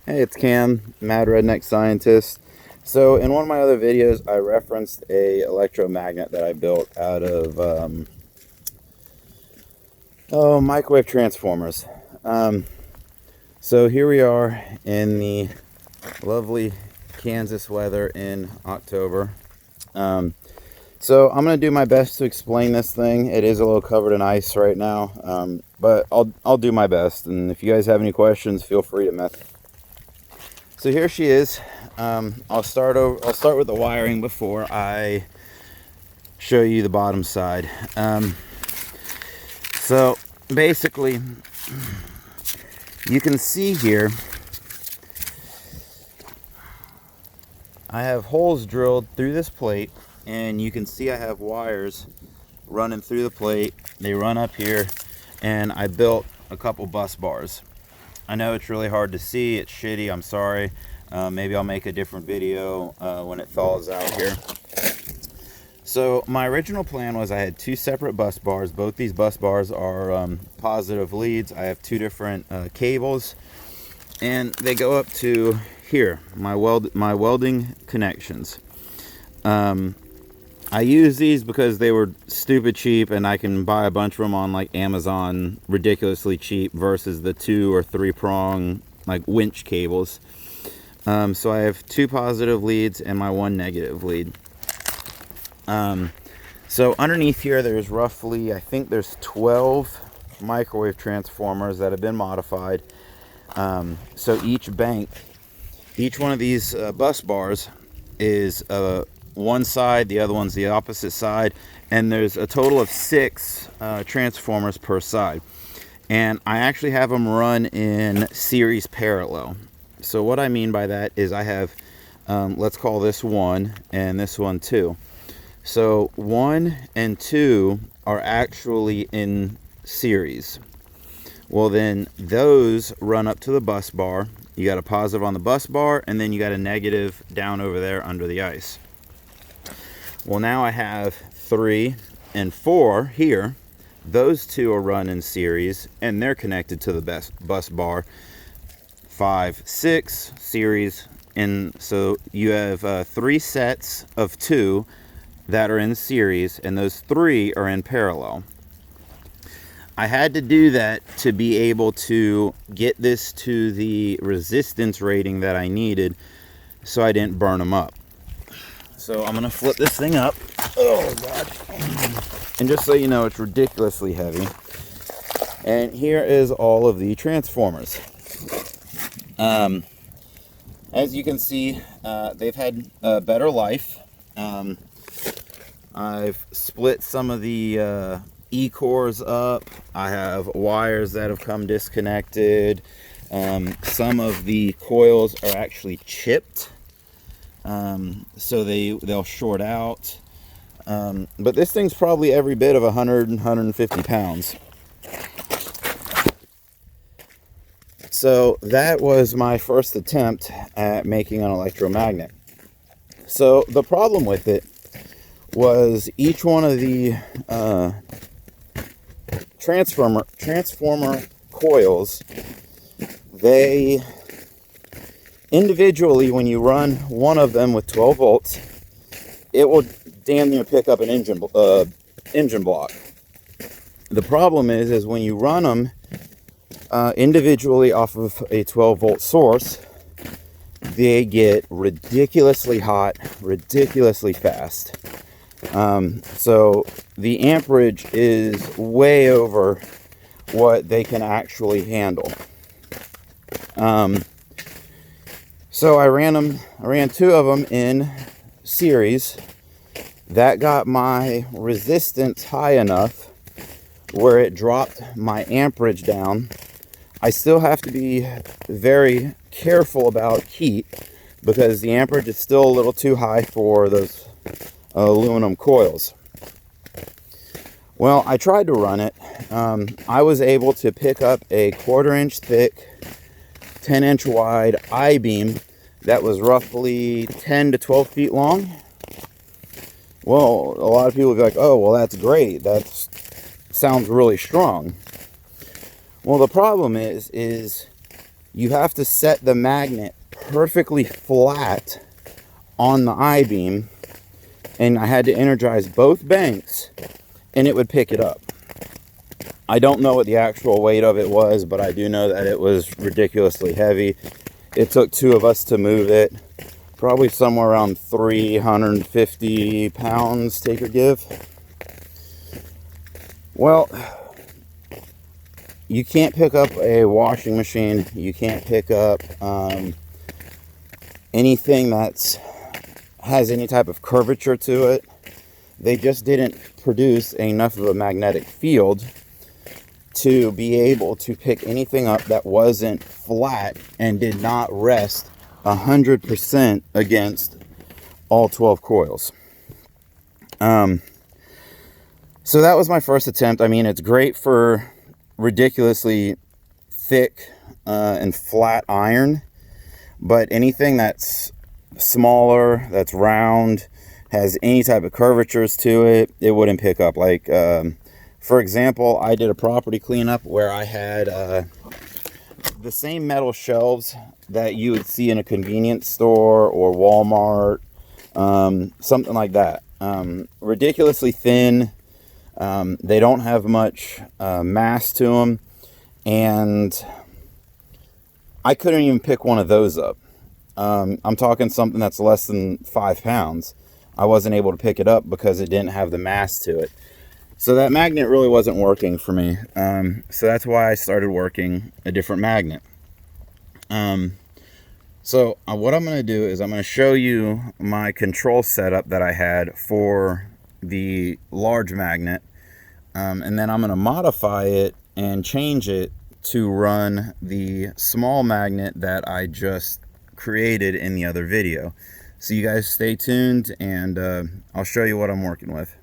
Hey, it's Cam, Mad Redneck Scientist. So in one of my other videos, I referenced a electromagnet that I built out of microwave transformers. So here we are in the lovely Kansas weather in October. So I'm gonna do my best to explain this thing. It is a little covered in ice right now, but I'll do my best. And if you guys have any questions, feel free to message. So here she is. I'll start with the wiring before I show you the bottom side. So basically, you can see here, I have holes drilled through this plate, and you can see I have wires running through the plate. They run up here, and I built a couple bus bars. I know it's really hard to see, it's shitty, I'm sorry. Maybe I'll make a different video when it thaws out here. So my original plan was I had two separate bus bars. Both these bus bars are positive leads. I have two different cables, and they go up to here, my welding connections. I use these because they were stupid cheap, and I can buy a bunch of them on like Amazon ridiculously cheap versus the 2 or 3 prong like winch cables. So I have 2 positive leads and my 1 negative lead. So underneath here there's roughly, I think there's 12 microwave transformers that have been modified. So each one of these bus bars is one side, the other one's the opposite side, and there's a total of 6 transformers per side. And I actually have them run in series parallel. So what I mean by that is I have, let's call this 1 and this one 2. So 1 and 2 are actually in series. Well, then those run up to the bus bar. You got a positive on the bus bar, and then you got a negative down over there under the ice. Well, now I have 3 and 4 here. Those 2 are run in series, and they're connected to the bus bar. 5, 6 series, and so you have 3 sets of 2 that are in series, and those 3 are in parallel. I had to do that to be able to get this to the resistance rating that I needed, so I didn't burn them up. So I'm gonna flip this thing up. Oh god. And just so you know, it's ridiculously heavy. And here is all of the transformers. As you can see, they've had a better life. I've split some of the E-cores up. I have wires that have come disconnected. Some of the coils are actually chipped. So they'll short out. But this thing's probably every bit of 150 pounds. So that was my first attempt at making an electromagnet. So the problem with it was each one of the transformer coils, they individually, when you run one of them with 12 volts, it will damn near pick up an engine block. The problem is when you run them individually off of a 12 volt source, they get ridiculously hot, ridiculously fast. So the amperage is way over what they can actually handle. So I ran 2 of them in series. That got my resistance high enough where it dropped my amperage down. I still have to be very careful about heat because the amperage is still a little too high for those aluminum coils. Well, I tried to run it. I was able to pick up a 1/4 inch thick, 10 inch wide I-beam that was roughly 10 to 12 feet long. Well, a lot of people would be like, oh, well, that's great. That sounds really strong. Well, the problem is you have to set the magnet perfectly flat on the I-beam, and I had to energize both banks and it would pick it up. I don't know what the actual weight of it was, but I do know that it was ridiculously heavy. It took two of us to move it, probably somewhere around 350 pounds, take or give. Well, you can't pick up a washing machine. You can't pick up anything that's has any type of curvature to it. They just didn't produce enough of a magnetic field to be able to pick anything up that wasn't flat and did not rest 100% against all 12 coils. So that was my first attempt. I mean, it's great for ridiculously thick and flat iron, but anything that's smaller, that's round, has any type of curvatures to it, it wouldn't pick up. Like, for example, I did a property cleanup where I had the same metal shelves that you would see in a convenience store or Walmart, something like that. Ridiculously thin. They don't have much mass to them, and I couldn't even pick one of those up. I'm talking something that's less than 5 pounds. I wasn't able to pick it up because it didn't have the mass to it. So that magnet really wasn't working for me. So that's why I started working a different magnet. So what I'm going to do is I'm going to show you my control setup that I had for the large magnet. And then I'm going to modify it and change it to run the small magnet that I just created in the other video. So you guys stay tuned, and I'll show you what I'm working with.